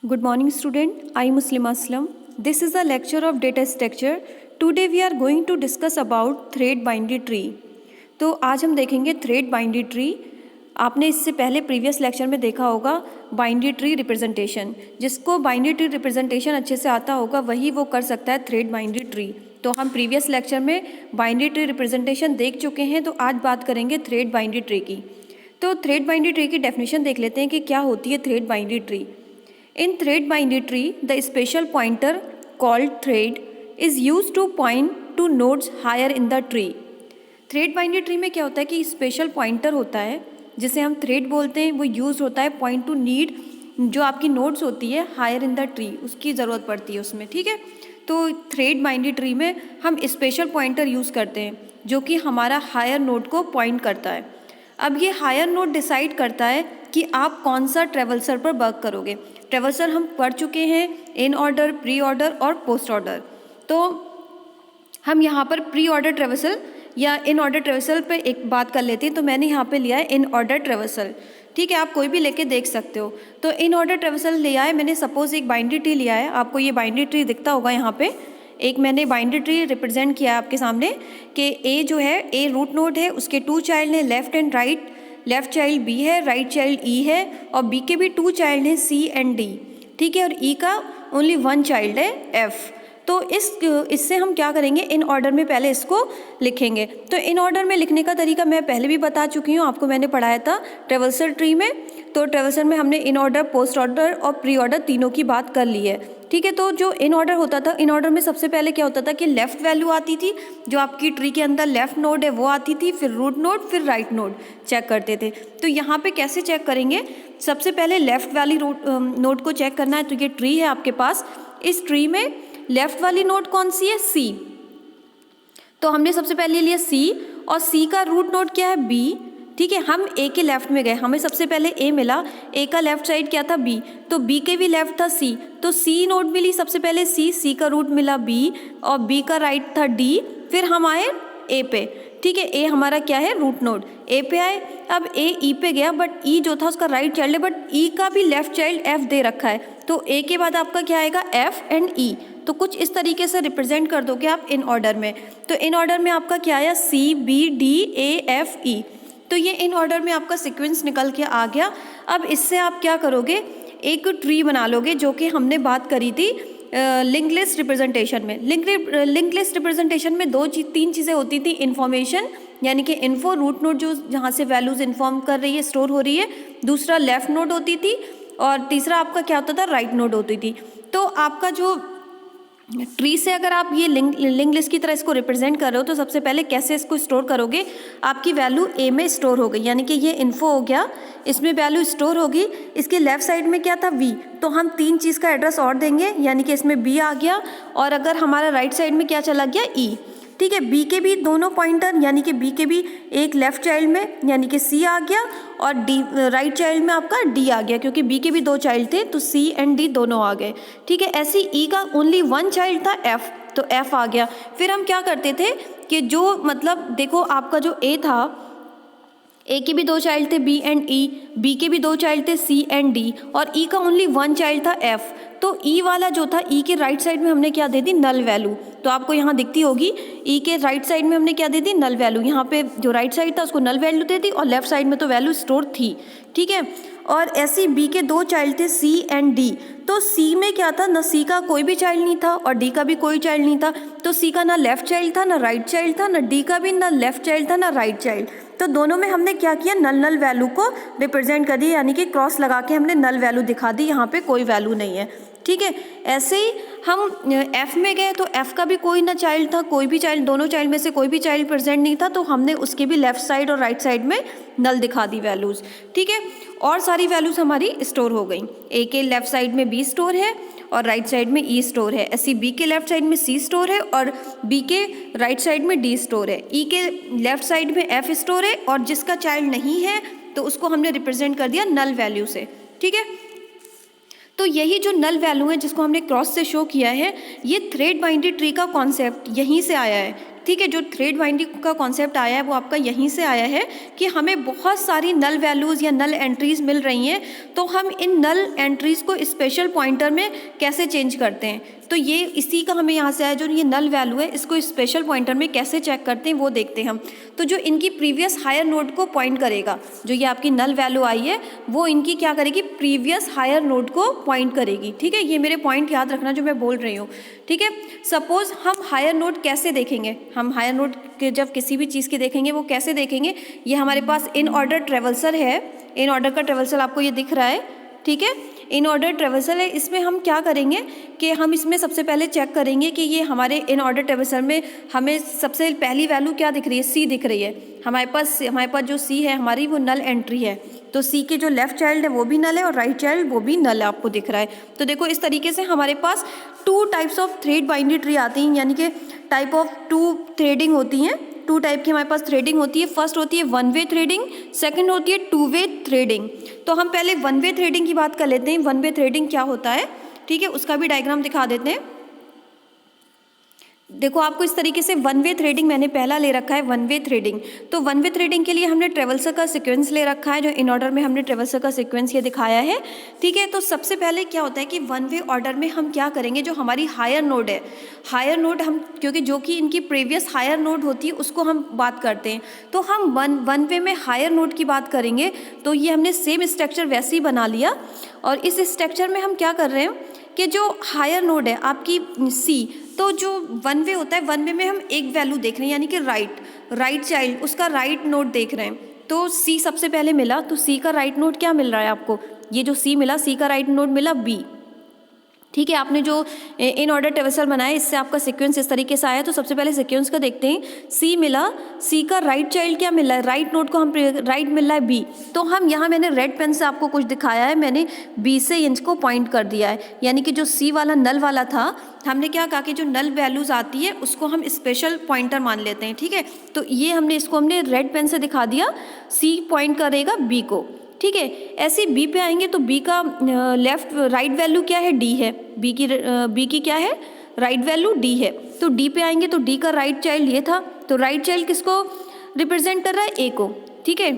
Good morning student, I am Muslima Aslam. This is a lecture of data structure. Today we are going to discuss about thread binary tree. तो आज हम देखेंगे thread binary tree. आपने इससे पहले previous lecture में देखा होगा बाइनरी ट्री रिप्रेजेंटेशन. जिसको बाइनरी ट्री रिप्रेजेंटेशन अच्छे से आता होगा वही वो कर सकता है थ्रेड बाइनरी ट्री. तो हम प्रीवियस लेक्चर में बाइनरी ट्री रिप्रेजेंटेशन देख चुके हैं, तो आज बात करेंगे थ्रेड बाइनरी ट्री की. तो थ्रेड बाइनरी ट्री की डेफिनेशन देख लेते हैं कि क्या होती है thread binary tree. In thread binary tree, the special pointer called thread is used to point to nodes higher in the tree. Thread binary tree में क्या होता है कि स्पेशल पॉइंटर होता है जिसे हम थ्रेड बोलते हैं, वो यूज होता है पॉइंट टू नीड, जो आपकी नोड्स होती है हायर इन द ट्री, उसकी ज़रूरत पड़ती है उसमें. ठीक है, तो थ्रेड बाइनरी ट्री में हम स्पेशल पॉइंटर यूज़ करते हैं जो कि हमारा हायर नोड को पॉइंट करता है. अब ये हायर नोड डिसाइड करता है कि आप कौन सा ट्रेवल्सर पर वर्क करोगे. ट्रेवल्सर हम पढ़ चुके हैं इन ऑर्डर, प्री ऑर्डर और पोस्ट ऑर्डर. तो हम यहाँ पर प्री ऑर्डर ट्रेवल्सल या इन ऑर्डर ट्रेवल्सल पे एक बात कर लेते हैं. तो मैंने यहाँ पे लिया है इन ऑर्डर ट्रेवल्सल. ठीक है, आप कोई भी लेके देख सकते हो. तो इन ऑर्डर ट्रेवल्सल लिया है मैंने. सपोज एक बाइनरी ट्री लिया है, आपको ये बाइनरी ट्री दिखता होगा यहाँ पे. एक मैंने बाइनरी ट्री रिप्रेजेंट किया है आपके सामने कि ए जो है ए रूट नोड है, उसके 2 चाइल्ड हैं left and right. Left child B है, राइट चाइल्ड ई है, और बी के भी 2 चाइल्ड हैं सी एंड डी. ठीक है, और ई का ओनली 1 चाइल्ड है एफ. तो इससे हम क्या करेंगे, इन ऑर्डर में पहले इसको लिखेंगे. तो इन ऑर्डर में लिखने का तरीका मैं पहले भी बता चुकी हूँ, आपको मैंने पढ़ाया था ट्रेवल्सर ट्री में. तो ट्रेवल्सर में हमने इन ऑर्डर, पोस्ट ऑर्डर और प्री ऑर्डर तीनों की बात कर ली है. ठीक है, तो जो इन ऑर्डर होता था, इन ऑर्डर में सबसे पहले क्या होता था कि लेफ़्ट वैल्यू आती थी, जो आपकी ट्री के अंदर लेफ़्ट नोड है वो आती थी, फिर रूट नोड, फिर राइट नोड चेक करते थे. तो यहाँ पे कैसे चेक करेंगे, सबसे पहले लेफ़्ट वाली नोड को चेक करना है. तो ये ट्री है आपके पास, इस ट्री में लेफ़्ट वाली नोड कौन सी है, सी. तो हमने सबसे पहले लिया सी, और सी का रूट नोड क्या है, बी. ठीक है, हम ए के लेफ्ट में गए, हमें सबसे पहले ए मिला, ए का लेफ्ट साइड क्या था, बी. तो बी के भी लेफ्ट था सी, तो सी नोड मिली सबसे पहले सी का रूट मिला बी, और बी का राइट था डी. फिर हम आए ए पे. ठीक है, ए हमारा क्या है, रूट नोड. ए पे आए, अब ए ई पे गया, बट ई जो था उसका राइट चाइल्ड है, बट ई का भी लेफ्ट चाइल्ड एफ दे रखा है. तो ए के बाद आपका क्या आएगा, एफ एंड ई. तो कुछ इस तरीके से रिप्रेजेंट कर दोगे आप इन ऑर्डर में. तो इन ऑर्डर में आपका क्या आया, C B D A F E. तो ये इन ऑर्डर में आपका सीक्वेंस निकल के आ गया. अब इससे आप क्या करोगे, एक ट्री बना लोगे, जो कि हमने बात करी थी लिंक लिस्ट रिप्रेजेंटेशन में. लिंक लिस्ट रिप्रेजेंटेशन में 3 चीज़ें होती थी. इन्फॉर्मेशन यानी कि इन्फो, रूट नोड जो जहाँ से वैल्यूज़ इन्फॉर्म कर रही है, स्टोर हो रही है. दूसरा लेफ़्ट नोड होती थी, और तीसरा आपका क्या होता था, राइट नोड होती थी. तो आपका जो ट्री से अगर आप ये लिंक लिस्ट की तरह इसको रिप्रेजेंट कर रहे हो, तो सबसे पहले कैसे इसको स्टोर करोगे, आपकी वैल्यू ए में स्टोर हो गई, यानी कि ये इन्फो हो गया, इसमें वैल्यू स्टोर होगी. इसके लेफ्ट साइड में क्या था, वी. तो हम 3 चीज़ का एड्रेस और देंगे, यानी कि इसमें बी आ गया, और अगर हमारा राइट साइड में क्या चला गया, ई. ठीक है, बी के भी दोनों पॉइंटर, यानी कि बी के भी एक लेफ्ट चाइल्ड में यानी कि सी आ गया, और डी राइट चाइल्ड में आपका डी आ गया, क्योंकि बी के भी 2 चाइल्ड थे, तो सी एंड डी दोनों आ गए. ठीक है, ऐसे ई का ओनली 1 चाइल्ड था, एफ, तो एफ आ गया. फिर हम क्या करते थे कि जो मतलब देखो आपका जो ए था, ए के भी 2 चाइल्ड थे, बी एंड ई. बी के भी 2 चाइल्ड थे, सी एंड डी. और ई का ओनली 1 चाइल्ड था, एफ. तो ई वाला जो था, ई के राइट साइड में हमने क्या दे दी, नल वैल्यू. तो आपको यहाँ दिखती होगी, ई के राइट साइड में हमने क्या दे दी, नल वैल्यू. यहाँ पे जो राइट साइड था उसको नल वैल्यू दे दी, और लेफ्ट साइड में तो वैल्यू स्टोर थी. ठीक है, और ऐसे बी के 2 चाइल्ड थे, सी एंड डी. तो सी में क्या था, ना सी का कोई भी चाइल्ड नहीं था, और डी का भी कोई चाइल्ड नहीं था. तो सी का ना लेफ्ट चाइल्ड था, ना राइट चाइल्ड था, ना डी का भी ना लेफ्ट चाइल्ड था, ना राइट चाइल्ड. तो दोनों में हमने क्या किया, नल वैल्यू को रिप्रेजेंट कर दिया, यानी कि क्रॉस लगा के हमने नल वैल्यू दिखा दी, यहाँ पे कोई वैल्यू नहीं है. ठीक है, ऐसे ही हम एफ में गए, तो एफ का भी कोई ना चाइल्ड था, कोई भी चाइल्ड, दोनों चाइल्ड में से कोई भी चाइल्ड प्रेजेंट नहीं था, तो हमने उसके भी लेफ्ट साइड और राइट साइड में नल दिखा दी वैल्यूज़. ठीक है, और सारी वैल्यूज़ हमारी स्टोर हो गई. ए के लेफ्ट साइड में बी स्टोर है, और राइट साइड में ई स्टोर है. ऐसी बी के लेफ्ट साइड में सी स्टोर है, और बी के राइट साइड में डी स्टोर है. ई के लेफ्ट साइड में एफ स्टोर है, और जिसका चाइल्ड नहीं है तो उसको हमने रिप्रेजेंट कर दिया नल वैल्यू से. ठीक है, तो यही जो नल वैल्यू है जिसको हमने क्रॉस से शो किया है, ये थ्रेड बाइनरी ट्री का कॉन्सेप्ट यहीं से आया है. ठीक है। जो थ्रेड बाइंडिंग का कॉन्सेप्ट आया है वो आपका यहीं से आया है कि हमें बहुत सारी नल वैल्यूज़ या नल एंट्रीज़ मिल रही हैं, तो हम इन नल एंट्रीज़ को स्पेशल पॉइंटर में कैसे चेंज करते हैं। तो ये इसी का हमें यहाँ से आया, जो ये नल वैल्यू है इसको स्पेशल पॉइंटर में कैसे चेक करते हैं वो देखते हैं हम। तो जो इनकी प्रीवियस हायर नोड को पॉइंट करेगा, जो ये आपकी नल वैल्यू आई है वो इनकी क्या करेगी, प्रीवियस हायर नोड को पॉइंट करेगी। ठीक है, ये मेरे पॉइंट याद रखना जो मैं बोल रही हूँ। ठीक है, सपोज हम हायर नोड कैसे देखेंगे, हम हायर नोड के जब किसी भी चीज़ की देखेंगे वो कैसे देखेंगे, ये हमारे पास इन ऑर्डर ट्रेवल्सल है, इन ऑर्डर का ट्रेवल्सल आपको ये दिख रहा है। ठीक है, इन ऑर्डर ट्रेवल्सल है, इसमें हम क्या करेंगे कि हम इसमें सबसे पहले चेक करेंगे कि ये हमारे इन ऑर्डर ट्रेवल्सल में हमें सबसे पहली वैल्यू क्या दिख रही है, सी दिख रही है। हमारे पास जो सी है हमारी वो नल एंट्री है, तो सी के जो लेफ्ट चाइल्ड है वो भी नल है और राइट चाइल्ड वो भी नल है, आपको दिख रहा है। तो देखो इस तरीके से हमारे पास 2 टाइप्स ऑफ थ्रेड बाइंडी ट्री आती हैं, यानी कि टाइप ऑफ 2 थ्रेडिंग होती हैं। 2 टाइप की हमारे पास थ्रेडिंग होती है। फर्स्ट होती है 1 वे थ्रेडिंग, सेकंड होती है 2 वे थ्रेडिंग। तो हम पहले 1 वे थ्रेडिंग की बात कर लेते हैं। 1 वे थ्रेडिंग क्या होता है, ठीक है, उसका भी डायग्राम दिखा देते हैं। देखो आपको इस तरीके से 1 वे थ्रेडिंग मैंने पहला ले रखा है, 1 वे थ्रेडिंग। तो 1 वे थ्रेडिंग के लिए हमने ट्रेवल्सर का सीक्वेंस ले रखा है, जो इन ऑर्डर में हमने ट्रेवल्सर का सीक्वेंस ये दिखाया है। ठीक है, तो सबसे पहले क्या होता है कि 1 वे ऑर्डर में हम क्या करेंगे, जो हमारी हायर नोड है, हायर नोड हम, क्योंकि जो कि इनकी प्रीवियस हायर नोड होती है उसको हम बात करते हैं, तो हम वन वे में हायर नोड की बात करेंगे। तो ये हमने सेम स्ट्रक्चर वैसे ही बना लिया, और इस स्ट्रक्चर में हम क्या कर रहे हैं कि जो हायर नोड है आपकी सी, तो जो 1 वे होता है 1 वे में हम एक वैल्यू देख रहे हैं, यानी कि राइट चाइल्ड उसका राइट नोड देख रहे हैं। तो सी सबसे पहले मिला, तो सी का राइट नोड क्या मिल रहा है आपको, ये जो सी मिला, सी का राइट नोड मिला बी। ठीक है, आपने जो इन ऑर्डर ट्रेवल्सल बनाया इससे आपका सीक्वेंस इस तरीके से आया। तो सबसे पहले सीक्वेंस का देखते हैं। सी मिला, सी का राइट चाइल्ड क्या मिला है, राइट नोड को हम राइट मिल रहा है बी। तो हम यहाँ, मैंने रेड पेन से आपको कुछ दिखाया है, मैंने बी से इंच को पॉइंट कर दिया है, यानी कि जो सी वाला नल वाला था, हमने क्या कहा कि जो नल वैल्यूज़ आती है उसको हम स्पेशल पॉइंटर मान लेते हैं। ठीक है, तो ये हमने रेड पेन से दिखा दिया, सी पॉइंट करेगा बी को। ठीक है, ऐसे बी पे आएंगे तो बी का राइट वैल्यू क्या है, डी है। बी की क्या है, राइट वैल्यू डी है। तो डी पे आएंगे तो डी का राइट चाइल्ड ये था, तो राइट चाइल्ड किसको रिप्रेजेंट कर रहा है, ए को। ठीक है,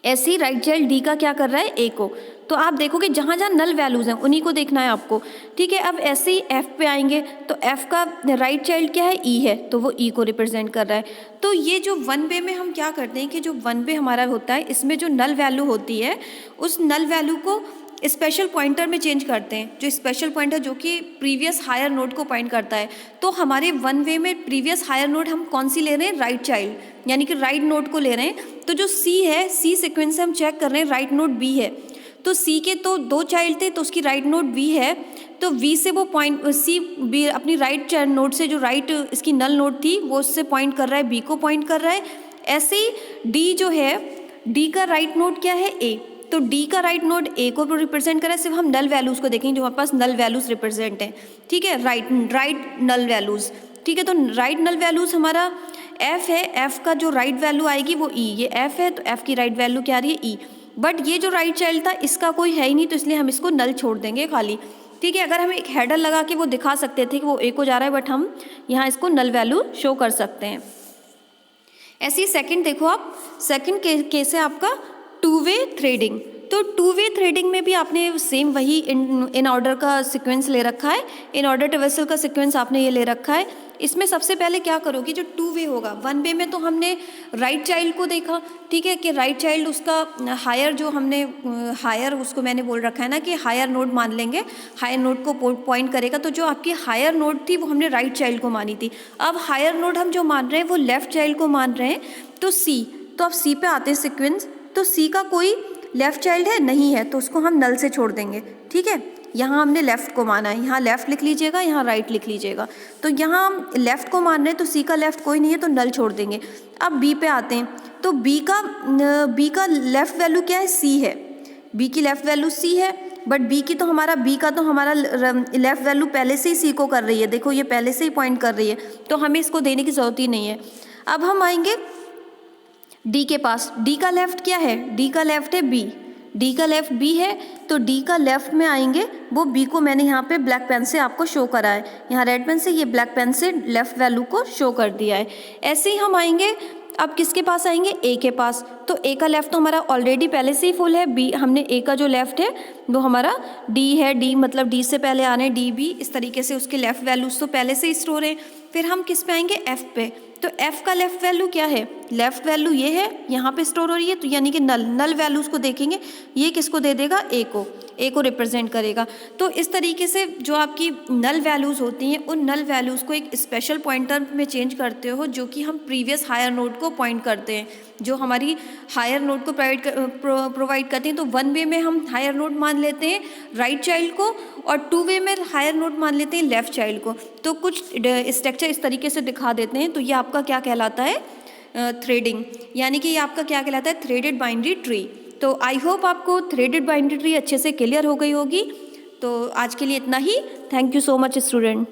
ऐसे ही राइट चाइल्ड डी का क्या कर रहा है, ए को। तो आप देखो कि जहाँ जहाँ नल वैल्यूज़ हैं उन्हीं को देखना है आपको। ठीक है, अब ऐसे ही एफ पे आएंगे तो एफ का राइट चाइल्ड क्या है, ई है, तो वो ई को रिप्रेजेंट कर रहा है। तो ये जो 1 वे में हम क्या करते हैं कि जो 1 वे हमारा होता है इसमें जो नल वैल्यू होती है उस नल वैल्यू को स्पेशल पॉइंटर में चेंज करते हैं। जो स्पेशल पॉइंटर जो कि प्रीवियस हायर नोड को पॉइंट करता है, तो हमारे 1 वे में प्रीवियस हायर नोड हम कौन सी ले रहे हैं, राइट चाइल्ड, यानी कि राइट नोड को ले रहे हैं। तो जो सी है, सी सीक्वेंस से हम चेक कर रहे हैं राइट नोड बी है, तो सी के तो 2 चाइल्ड थे तो उसकी राइट नोड वी है, तो वी से वो पॉइंट, सी बी अपनी राइट नोड से जो राइट इसकी नल नोड थी वो उससे पॉइंट कर रहा है, बी को पॉइंट कर रहा है। ऐसे ही डी जो है, डी का राइट नोड क्या है, ए, तो डी का राइट नोड ए को रिप्रेजेंट कर रहा है। सिर्फ हम नल वैल्यूज़ को देखेंगे, जो हमारे पास नल वैल्यूज़ रिप्रेजेंट हैं। ठीक है, राइट नल वैल्यूज़। ठीक है, तो राइट नल वैल्यूज़ हमारा एफ है, एफ का जो राइट वैल्यू आएगी वो ई, ये एफ है तो एफ की राइट वैल्यू क्या आ रही है, ई। बट ये जो राइट चाइल्ड था इसका कोई है ही नहीं, तो इसलिए हम इसको नल छोड़ देंगे खाली। ठीक है, अगर हम एक हेडर लगा के वो दिखा सकते थे कि वो ए को जा रहा है, बट हम यहाँ इसको नल वैल्यू शो कर सकते हैं। ऐसे ही सेकंड देखो आप, सेकंड केस है आपका 2 वे थ्रेडिंग। तो 2 वे थ्रेडिंग में भी आपने सेम वही इन ऑर्डर का सीक्वेंस ले रखा है, इन ऑर्डर ट्रेवल्सल का सीक्वेंस आपने ये ले रखा है। इसमें सबसे पहले क्या करोगे, जो 2 वे होगा, 1 वे में तो हमने राइट चाइल्ड को देखा। ठीक है, कि राइट चाइल्ड उसका हायर, जो हमने हायर उसको मैंने बोल रखा है ना कि हायर नोड मान लेंगे, हायर नोड को पॉइंट करेगा। तो जो आपकी हायर नोड थी वो हमने राइट चाइल्ड को मानी थी। अब हायर नोड हम जो मान रहे हैं वो लेफ्ट चाइल्ड को मान रहे हैं, तो सी, तो अब सी पे आते हैं सीक्वेंस। तो सी का कोई लेफ़्ट चाइल्ड है, नहीं है, तो उसको हम नल से छोड़ देंगे। ठीक है, यहाँ हमने लेफ़्ट को माना है, यहाँ लेफ़्ट लिख लीजिएगा, यहाँ राइट लिख लीजिएगा। तो यहाँ हम लेफ़्ट को मान रहे हैं तो सी का लेफ़्ट कोई नहीं है तो नल छोड़ देंगे। अब बी पे आते हैं, तो बी का लेफ़्ट वैल्यू क्या है, सी है, बी की लेफ़्ट वैल्यू सी है, बट बी का तो हमारा लेफ़्ट वैल्यू पहले से ही सी को कर रही है। देखो ये पहले से ही पॉइंट कर रही है, तो हमें इसको देने की ज़रूरत ही नहीं है। अब हम आएंगे डी के पास, डी का लेफ़्ट क्या है, डी का लेफ़्ट है बी। डी का लेफ़्ट बी है तो डी का लेफ़्ट में आएंगे वो बी को मैंने यहाँ पे ब्लैक पेन से आपको शो करा है, यहाँ रेड पेन से, ये ब्लैक पेन से लेफ़्ट वैल्यू को शो कर दिया है। ऐसे ही हम आएंगे अब किसके पास आएंगे, ए के पास। तो ए का लेफ़्ट तो हमारा ऑलरेडी पहले से ही फुल है, बी हमने ए का जो लेफ़्ट है वो हमारा डी है, डी मतलब डी से पहले आ रहे हैं डी बी, इस तरीके से उसके लेफ़्ट वैल्यूज़ तो पहले से ही स्टोर हैं। फिर हम किस पे आएंगे, एफ़ पे। तो एफ़ का लेफ़्ट वैल्यू क्या है, लेफ़्ट वैल्यू ये है, यहाँ पे स्टोर हो रही है, तो यानी कि नल वैल्यूज़ को देखेंगे, ये किसको दे देगा, ए को रिप्रेजेंट करेगा। तो इस तरीके से जो आपकी नल वैल्यूज़ होती हैं उन नल वैल्यूज़ को एक स्पेशल पॉइंटर में चेंज करते हो, जो कि हम प्रीवियस हायर नोड को पॉइंट करते हैं, जो हमारी हायर नोड को प्रोवाइड करते हैं। तो 1 वे में हम हायर नोड मान लेते हैं राइट चाइल्ड को और 2 वे में हायर नोड मान लेते हैं लेफ़्ट चाइल्ड को। तो कुछ स्ट्रक्चर इस तरीके से दिखा देते हैं। तो ये आपका क्या कहलाता है, थ्रेडिंग, यानी कि ये आपका क्या कहलाता है, थ्रेडेड बाइनरी ट्री। तो आई होप आपको थ्रेडेड बाइनरी ट्री अच्छे से क्लियर हो गई होगी। तो आज के लिए इतना ही। Thank you so much student.